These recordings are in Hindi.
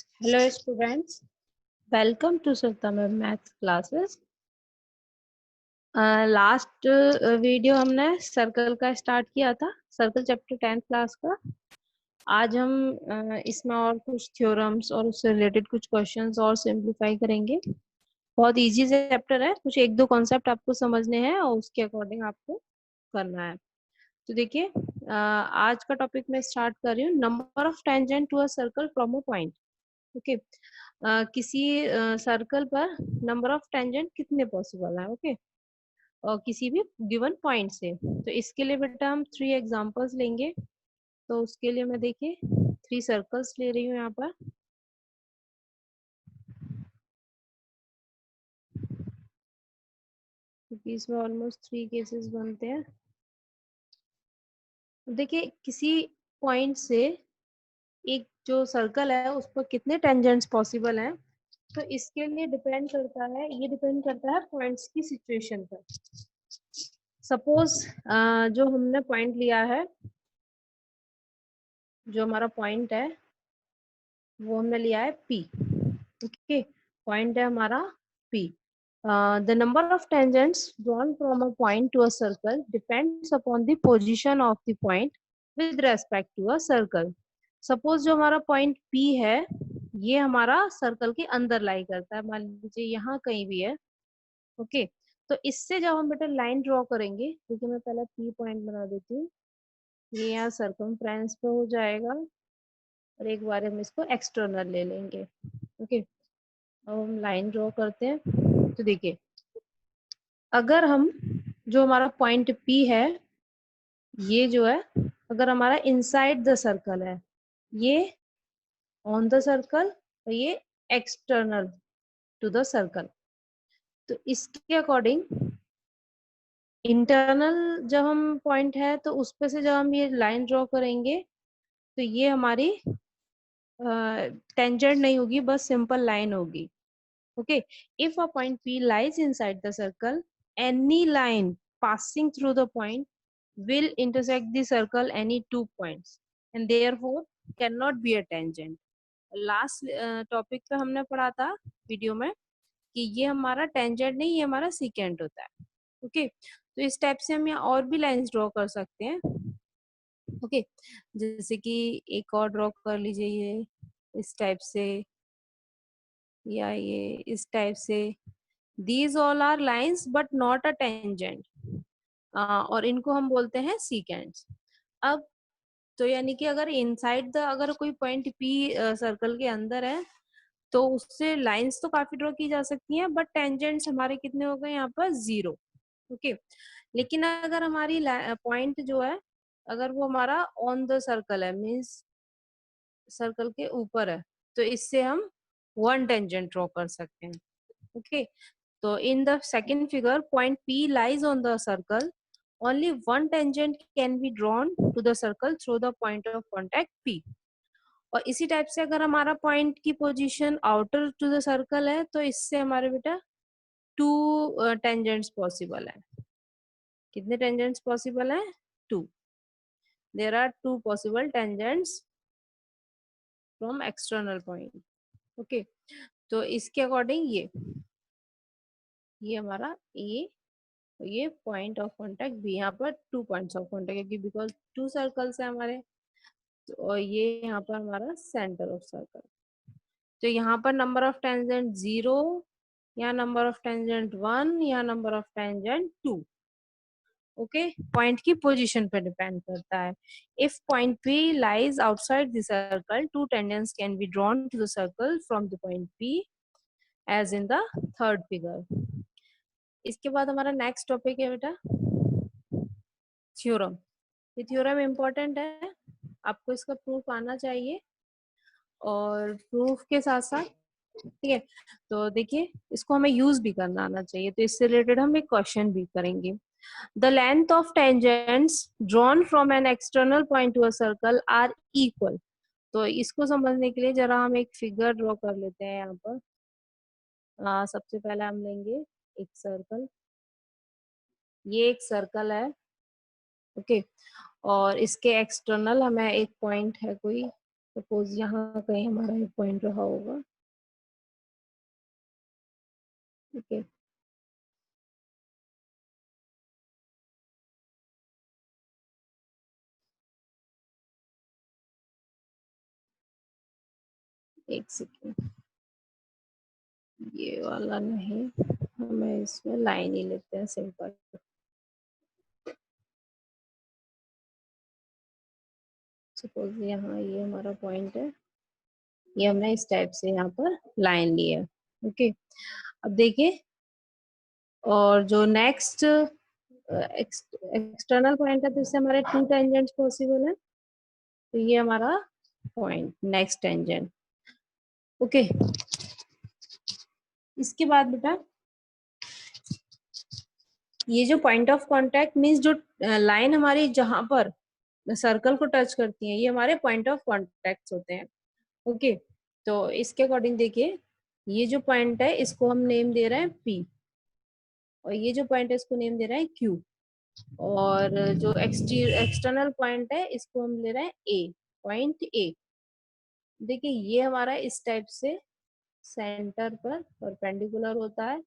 Hello students, welcome to Sultana Maths classes. Last video हमने सर्कल का स्टार्ट किया था, सर्कल चैप्टर 10th क्लास का। आज हम इसमें और कुछ थ्योरम्स और उससे रिलेटेड कुछ क्वेश्चंस और सिंप्लीफाई करेंगे। बहुत इजी चैप्टर है, कुछ एक दो कॉन्सेप्ट आपको समझने हैं और उसके अकॉर्डिंग आपको करना है। तो देखिए, आज का टॉपिक मैं स्टार्ट कर रही हूँ, number of tangent to a circle from a point. Okay, किसी सर्कल पर नंबर ऑफ टेंजेंट कितने पॉसिबल है। ओके, और किसी भी गिवन पॉइंट से। तो इसके लिए बेटा हम 3 एग्जांपल्स लेंगे। तो उसके लिए मैं देखिए 3 सर्कल्स ले रही हूँ यहाँ पर। क्योंकि इसमें ऑलमोस्ट 3 केसेस बनते हैं। देखिए, किसी पॉइंट से एक जो सर्कल है उस पर कितने टेंजेंट्स पॉसिबल हैं, तो इसके लिए डिपेंड करता है, ये डिपेंड करता है पॉइंट्स की सिचुएशन पर। सपोज जो हमने पॉइंट लिया है, जो हमारा पॉइंट है वो हमने लिया है P। ओके, पॉइंट है हमारा P। The number of tangents drawn from a point to a circle depends upon the position of the point with respect to a circle. Suppose जो हमारा पॉइंट P है, ये हमारा सर्कल के अंदर लाई करता है, मान लीजिए यहाँ कहीं भी है। ओके, तो इससे जब हम बेटा लाइन ड्रॉ करेंगे, देखिए मैं पहले P पॉइंट बना देती हूँ, ये यहाँ सर्कमफ्रेंस पे हो जाएगा और एक बार हम इसको एक्सटर्नल ले लेंगे। ओके, अब हम लाइन ड्रॉ करते हैं। तो देखिए, अगर हम जो हमारा पॉइंट P है, ये जो है अगर हमारा इनसाइड द सर्कल है, ये ऑन द सर्कल और ये एक्सटर्नल टू द सर्कल। तो इसके अकॉर्डिंग इंटरनल जब हम पॉइंट है तो उस पे से जब हम ये लाइन ड्रॉ करेंगे तो ये हमारी टेंजेंट नहीं होगी, बस सिंपल लाइन होगी। Okay, if a point P lies inside the circle, any line passing through the point will intersect the circle any 2 points and therefore cannot be a tangent. Last topic पे हमने पढ़ा था वीडियो में कि ये हमारा टेंजेंट नहीं, ये हमारा सीकेंट होता है। ओके, तो इस टाइप से हम यहाँ और भी लाइंस ड्रॉ कर सकते हैं। ओके, जैसे कि एक और ड्रॉ कर लीजिए, ये इस टाइप से या ये इस टाइप से। These all are lines but not a tangent. और इनको हम बोलते हैं सीकेंट्स। अब तो यानी कि अगर इनसाइड द अगर कोई पॉइंट P सर्कल के अंदर है तो उससे लाइंस तो काफी ड्रॉ की जा सकती हैं, बट टेंजेंट्स हमारे कितने हो गए यहाँ पर 0। ओके, लेकिन अगर हमारी पॉइंट जो है अगर वो हमारा ऑन द सर्कल है, मीन्स सर्कल के ऊपर है, तो इससे हम 1 टेंजेंट ड्रॉ कर सकते हैं। Okay, so in the second figure, point P lies on the circle. Only one tangent can be drawn to the circle through the point of contact P. और इसी टाइप से अगर हमारा पॉइंट की position outer to the circle है तो इससे हमारे बेटा 2 टेंजेंट्स पॉसिबल है। कितने टेंजेंट्स पॉसिबल है? 2। There are 2 possible tangents from external point. Okay, तो इसके अकॉर्डिंग ये हमारा ये पॉइंट ऑफ कांटेक्ट भी, यहाँ पर 2 पॉइंट्स ऑफ कांटेक्ट है बिकॉज 2 सर्कल्स है हमारे। तो और ये यहाँ पर हमारा सेंटर ऑफ सर्कल। तो यहाँ पर नंबर ऑफ टेंजेंट 0, यहाँ नंबर ऑफ टेंजेंट 1, यहाँ number of tangent 2। Okay, point की पोजीशन पर डिपेंड करता है। If point P lies outside the circle, 2 tangents can be drawn to the circle from the point P as in the third figure. इसके बाद हमारा नेक्स्ट टॉपिक है बेटा थ्योरम। ये थ्योरम इम्पोर्टेंट है, आपको इसका प्रूफ आना चाहिए और प्रूफ के साथ साथ ठीक है, तो देखिए इसको हमें यूज भी करना आना चाहिए। तो इससे रिलेटेड हम एक क्वेश्चन भी करेंगे। The length of tangents drawn from an external point to a circle are equal. तो इसको समझने के लिए जरा हम एक फिगर ड्रॉ कर लेते हैं यहाँ पर। सबसे पहले हम लेंगे एक सर्कल, ये एक सर्कल है। ओके, और इसके एक्सटर्नल हमें एक पॉइंट है कोई, सपोज यहाँ कहीं हमारा एक पॉइंट रहा होगा, ठीक है। एक सेकेंड, ये वाला नहीं, हमें इसमें लाइन ही लेते हैं सिंपल। सपोज यहाँ ये हमारा पॉइंट है, ये हमने इस टाइप से यहाँ पर लाइन ली है, ओके। अब देखिए, और जो नेक्स्ट एक्सटर्नल पॉइंट है, तो इससे हमारे 2 टेंजेंट्स पॉसिबल है, तो ये हमारा पॉइंट नेक्स्ट टेंजेंट, ओके। इसके बाद बेटा, ये जो पॉइंट ऑफ कांटेक्ट मींस जो लाइन हमारी जहां पर सर्कल को टच करती है, ये हमारे पॉइंट ऑफ कांटेक्ट होते हैं, ओके। तो इसके अकॉर्डिंग देखिए, ये जो पॉइंट है इसको हम नेम दे रहे हैं P, और ये जो पॉइंट है इसको नेम दे रहे हैं Q, और जो एक्सटर्नल पॉइंट है इसको हम ले रहे हैं A, पॉइंट A। देखिए ये हमारा इस टाइप से सेंटर पर परपेंडिकुलर होता है,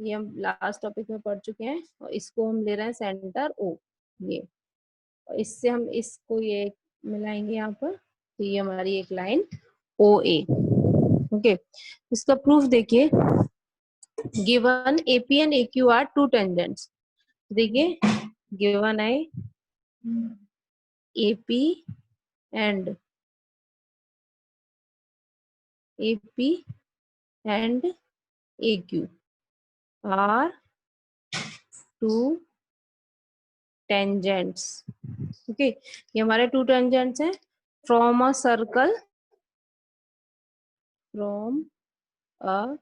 ये हम लास्ट टॉपिक में पढ़ चुके हैं, और इसको हम ले रहे हैं सेंटर O, ये, और इससे हम इसको ये मिलाएंगे यहाँ पर, तो ये हमारी एक लाइन OA, ओके। इसका प्रूफ देखिए, given AP and AQ are 2 tangents. देखिए गिवन है AP and AP and AQ are 2 tangents, okay. ये हमारे 2 टेंजेंट्स हैं from a circle, from a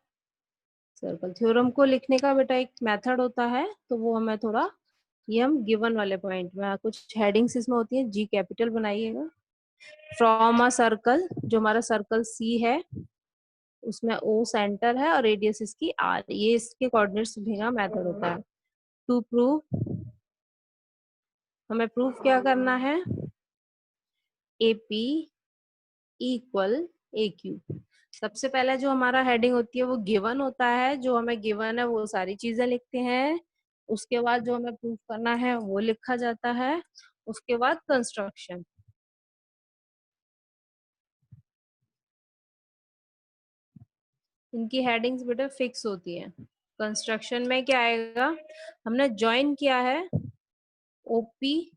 circle. Theorem को लिखने का बेटा एक मेथड होता है, तो वो हमें थोड़ा, ये हम गिवन वाले पॉइंट में कुछ हेडिंग्स इसमें होती है, जी कैपिटल बनाइएगा। फ्रॉम अ सर्कल, जो हमारा सर्कल सी है उसमें ओ सेंटर है और रेडियस इसकी आर, ये इसके कोऑर्डिनेट्स लिखने मेथड होता है। टू प्रूव, हमें प्रूफ क्या करना है, AP इक्वल AQ। सबसे पहले जो हमारा हेडिंग होती है वो गिवन होता है, जो हमें गिवन है वो सारी चीजें लिखते हैं, उसके बाद जो हमें प्रूफ करना है वो लिखा जाता है, उसके बाद कंस्ट्रक्शन। इनकी हेडिंग्स बेटा फिक्स होती है। कंस्ट्रक्शन में क्या आएगा, हमने ज्वाइन किया है OP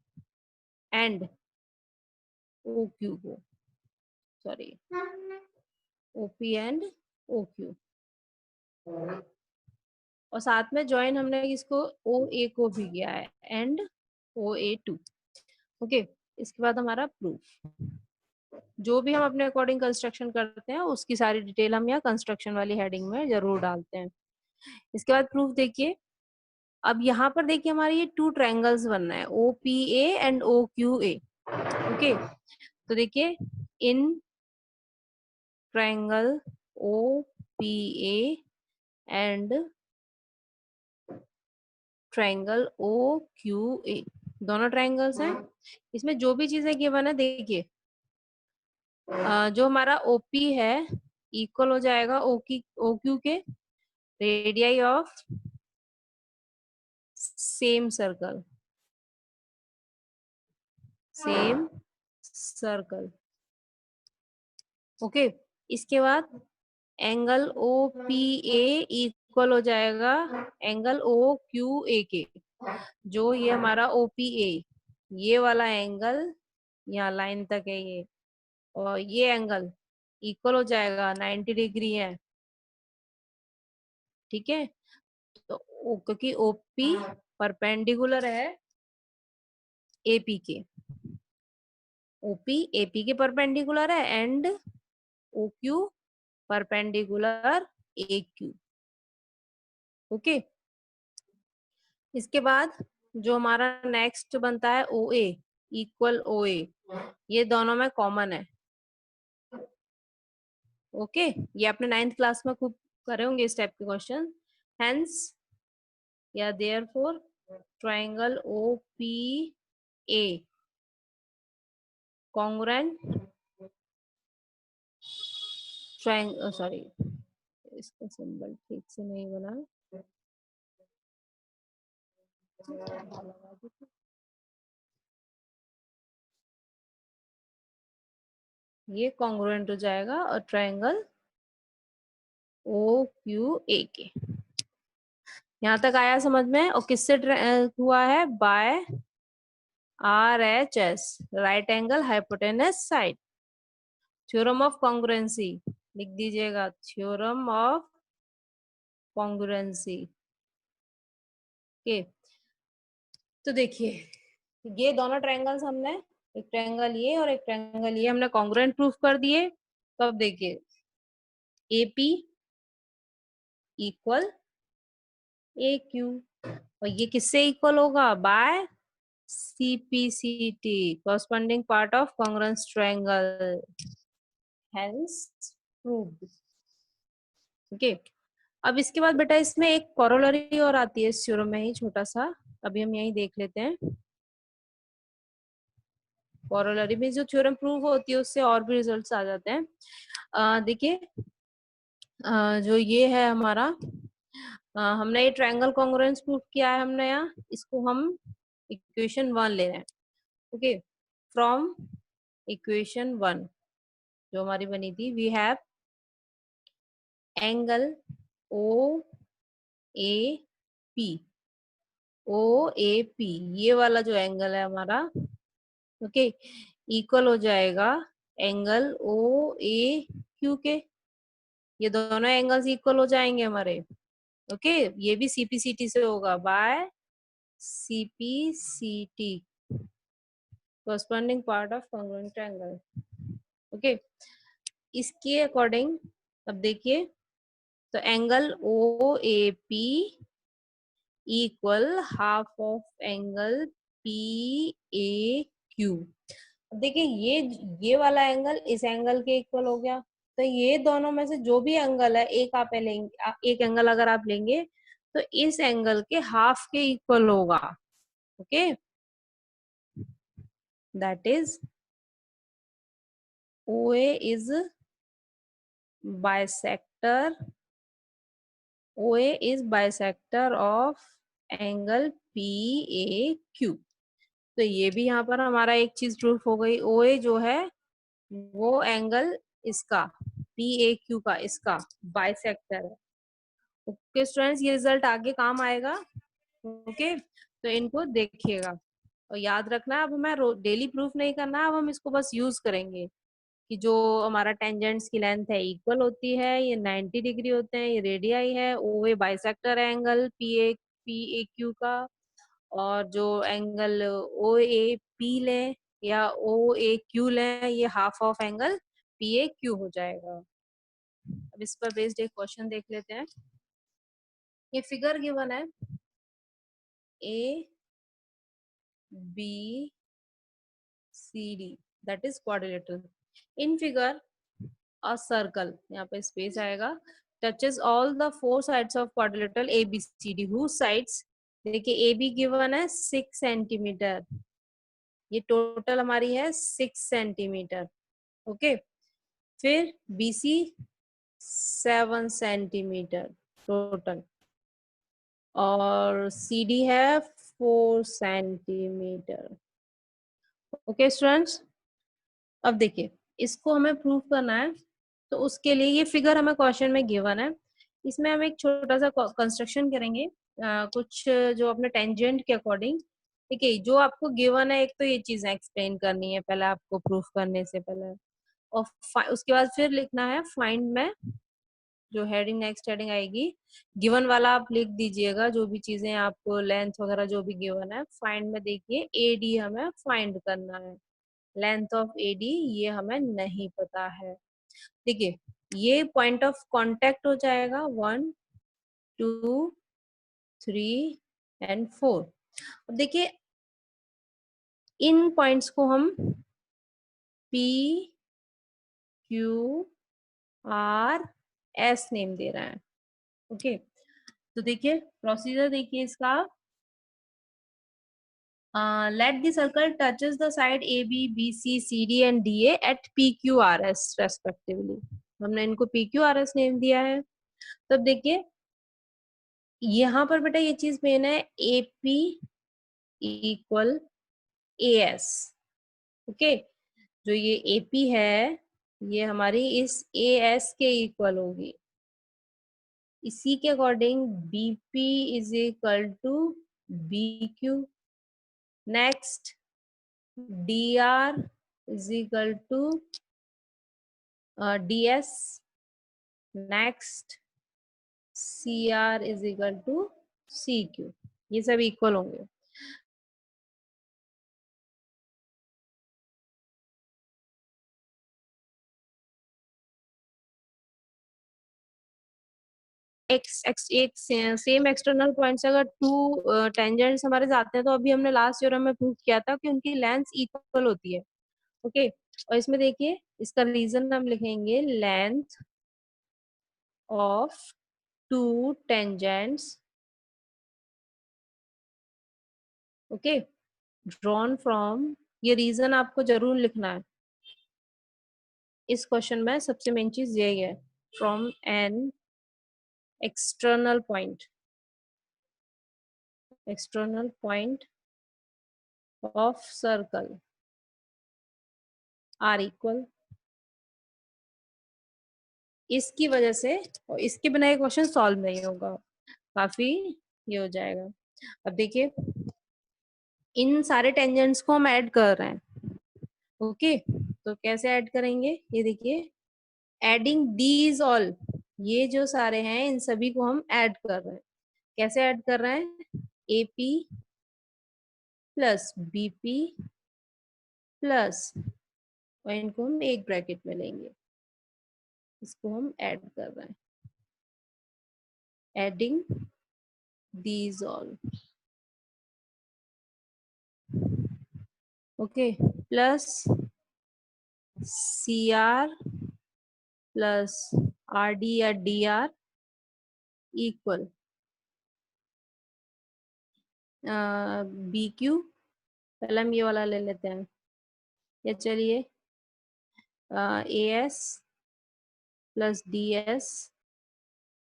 एंड OQ को, सॉरी, OP एंड OQ, और साथ में ज्वाइन हमने इसको OA को भी किया है, एंड OA2, ओके। इसके बाद हमारा प्रूफ, जो भी हम अपने अकॉर्डिंग कंस्ट्रक्शन करते हैं उसकी सारी डिटेल हम यहाँ कंस्ट्रक्शन वाली हेडिंग में जरूर डालते हैं। इसके बाद प्रूफ देखिए, अब यहाँ पर देखिए हमारे ये 2 ट्रायंगल्स बनना है, OPA एंड OQA, ओके। तो देखिए in triangle OPA and triangle OQA, दोनों ट्रायंगल्स हैं, इसमें जो भी चीजें गिवन है देखिए, जो हमारा OP है इक्वल हो जाएगा OQ के radii of same circle, same circle, okay. इसके बाद एंगल OPA इक्वल हो जाएगा एंगल OQA के, जो ये हमारा OPA, ये वाला एंगल यहाँ लाइन तक है ये, और ये एंगल इक्वल हो जाएगा 90 डिग्री है, ठीक है। तो क्योंकि OP परपेंडिकुलर है AP के, OP AP के परपेंडिकुलर है, and OQ perpendicular AQ, okay. इसके बाद जो हमारा नेक्स्ट बनता है OA इक्वल OA, ये दोनों में कॉमन है, ओके। ये आपने 9th क्लास में खूब करे होंगे इस टाइप के क्वेश्चन। हेंस या therefore triangle OPA congruent triangle, sorry इसका सिंबल ठीक से नहीं बना। ये कॉन्ग्रुएंट हो जाएगा और ट्रायंगल ओ क्यू ए के। यहाँ तक आया समझ में? और किससे हुआ है? By R H S, right angle hypotenuse side. Theorem of congruency लिख दीजिएगा, थ्योरम ऑफ कॉन्ग्रुएंसी के। तो देखिए ये दोनों ट्रायंगल्स हमने, एक ट्रायंगल ये और एक ट्रायंगल ये हमने कॉन्ग्रुएंट प्रूफ कर दिए। तो अब देखिए AP इक्वल AQ, और ये किससे इक्वल होगा? By CPCT, corresponding part of congruence triangle, hence proved। Okay, अब इसके बाद बेटा इसमें एक कॉरोलरी और आती है इस थ्योरम में ही, छोटा सा, अभी हम यही देख लेते हैं। कॉरोलरी में जो थ्योरम प्रूव होती है उससे और भी रिजल्ट्स आ जाते हैं। देखिए जो ये है हमारा, हमने ये ट्रायंगल कॉन्ग्रुएंस प्रूव किया है हमने यहाँ, इसको हम इक्वेशन 1 ले रहे हैं। ओके, फ्रॉम इक्वेशन 1 जो हमारी बनी थी, we have angle O A P, O A P ये वाला जो एंगल है हमारा, ओके, इक्वल हो जाएगा एंगल ओ ए क्यू के। ये दोनों एंगल्स इक्वल हो जाएंगे हमारे। ओके, ये भी सीपीसीटी से होगा, by CPCT, corresponding part of congruent triangle। Okay, इसके अकॉर्डिंग अब देखिए, तो angle O A P equal half of angle P A Q. देखिए ये वाला एंगल इस एंगल के इक्वल हो गया, तो ये दोनों में से जो भी एंगल है, एक आप लेंगे, एक एंगल अगर आप लेंगे तो इस एंगल के हाफ के इक्वल होगा। Okay, that is OA is bisector, OA is bisector of angle PAQ। तो ये भी यहाँ पर हमारा एक चीज प्रूफ हो गई, OA जो है वो एंगल इसका PAQ का इसका बाइसेक्टर है। ओके स्टूडेंट्स, ये रिजल्ट आगे काम आएगा। ओके, तो इनको देखिएगा और याद रखना, अब हमें डेली प्रूफ नहीं करना, अब हम इसको बस यूज करेंगे कि जो हमारा टेंजेंट्स की लेंथ है इक्वल होती है, ये 90 डिग्री होते हैं, ये रेडियाई है, OA बाइसेक्टर है एंगल PAQ का, और जो एंगल OAP लें या OAQ लें, ये हाफ ऑफ एंगल PAQ हो जाएगा। अब इस पर बेस्ड एक क्वेश्चन देख लेते हैं। ये फिगर गिवन है A B C D, that is quadrilateral. In figure a circle, यहाँ पे स्पेस आएगा, touches all the four sides of quadrilateral ABCD, whose sides, देखिए AB गिवन है 6 सेंटीमीटर, ये टोटल हमारी है 6 सेंटीमीटर। ओके, फिर BC 7 सेंटीमीटर टोटल, और CD है 4 सेंटीमीटर। ओके स्टूडेंट्स, अब देखिए इसको हमें प्रूव करना है, तो उसके लिए ये फिगर हमें क्वेश्चन में गिवन है, इसमें हम एक छोटा सा कंस्ट्रक्शन करेंगे, कुछ जो अपने टेंजेंट के अकॉर्डिंग। देखिए जो आपको गिवन है, एक तो ये चीजें एक्सप्लेन करनी है पहले आपको प्रूफ करने से पहले, और उसके बाद फिर लिखना है फाइंड में, जो हेडिंग नेक्स्ट हेडिंग आएगी, गिवन वाला आप लिख दीजिएगा, जो भी चीजें आपको लेंथ वगैरह जो भी गिवन है, फाइंड में देखिए AD हमें फाइंड करना है, लेंथ ऑफ AD ये हमें नहीं पता है। देखिए ये पॉइंट ऑफ कांटेक्ट हो जाएगा 1 2 3 एंड 4। अब देखिए इन पॉइंट्स को हम P Q R S name दे रहे हैं। ओके, तो देखिए प्रोसीजर देखिए इसका, let the circle touches the side AB, BC, CD and DA at PQRS respectively। हमने इनको PQRS नेम दिया है। तब देखिए यहाँ पर बेटा ये चीज मेन है, AP इक्वल AS। ओके, जो ये AP है ये हमारी इस AS के इक्वल होगी। इसी के according BP is equal to BQ। Next DR is equal to DS। Next CR is equal to CQ। ये सब इक्वल होंगे। एक सेम एक्सटर्नल पॉइंट से अगर टू टेंजेंट्स हमारे जाते हैं, तो अभी हमने लास्ट थ्योरम में प्रूव किया था कि उनकी लेंथ इक्वल होती है। ओके, और इसमें देखिए इसका रीजन हम लिखेंगे, length of to tangents okay drawn from, ये रीजन आपको जरूर लिखना है इस क्वेश्चन में। सबसे मेन चीज यही है, from an external point, external point of circle are equal. इसकी वजह से, और इसके बिना ये क्वेश्चन सॉल्व नहीं होगा, काफी ये हो जाएगा। अब देखिए इन सारे टेंजेंट्स को हम ऐड कर रहे हैं। ओके, तो कैसे ऐड करेंगे, ये देखिए एडिंग दीज ऑल, ये जो सारे हैं इन सभी को हम ऐड कर रहे हैं। कैसे ऐड कर रहे हैं, AP प्लस BP प्लस, और इनको हम एक ब्रैकेट में लेंगे, इसको हम ऐड कर रहे हैं, adding these all. Okay, plus CR plus RD या DR इक्वल BQ। पहले हम ये वाला ले लेते हैं, या चलिए AS प्लस DS,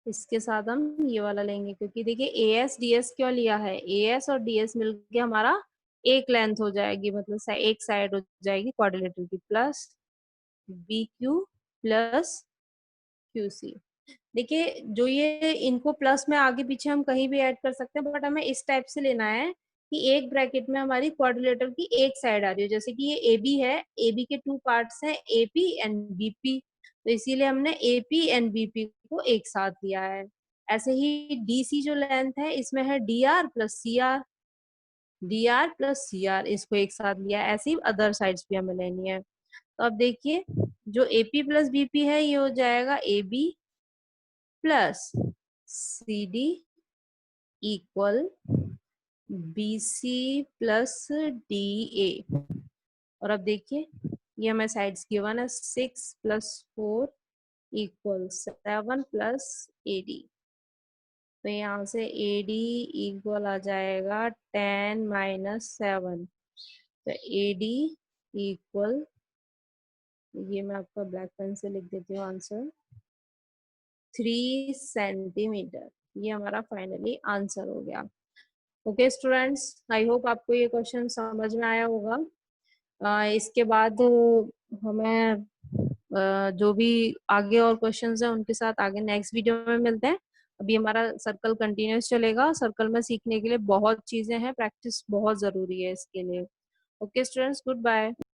इसके साथ हम ये वाला लेंगे, क्योंकि देखिए AS DS क्यों लिया है, AS और DS मिलके हमारा एक लेंथ हो जाएगी, मतलब एक साइड हो जाएगी क्वाड्रिलेटरल की, प्लस BQ प्लस QC। देखिए जो ये इनको प्लस में आगे पीछे हम कहीं भी ऐड कर सकते हैं, बट हमें इस टाइप से लेना है कि एक ब्रैकेट में हमारी क्वाड्रिलेटरल की एक साइड आ रही है। जैसे कि ये AB है, AB के टू पार्ट्स हैं, AP एंड BP, तो इसीलिए हमने AP एंड BP को एक साथ लिया है। ऐसे ही DC जो लेंथ है इसमें है DR plus CR, DR plus CR, इसको एक साथ लिया है। ऐसे ही अदर साइड्स भी हमें लेनी है। तो अब देखिए जो AP प्लस BP है ये हो जाएगा AB plus CD equal BC plus DA। और अब देखिए ये हमें साइड्स गिवन है, 6 प्लस 4 इक्वल 7 प्लस AD। तो यहाँ से AD इक्वल आ जाएगा 10 माइनस 7। तो AD इक्वल, ये मैं आपका ब्लैक पेन से लिख देती हूँ आंसर, 3 सेंटीमीटर। ये हमारा फाइनली आंसर हो गया। ओके स्टूडेंट्स, आई होप आपको ये क्वेश्चन समझ में आया होगा। इसके बाद हमें जो भी आगे और क्वेश्चंस हैं उनके साथ आगे नेक्स्ट वीडियो में मिलते हैं। अभी हमारा सर्कल कंटिन्यूस चलेगा। सर्कल में सीखने के लिए बहुत चीजें हैं, प्रैक्टिस बहुत जरूरी है इसके लिए। Okay students, good bye.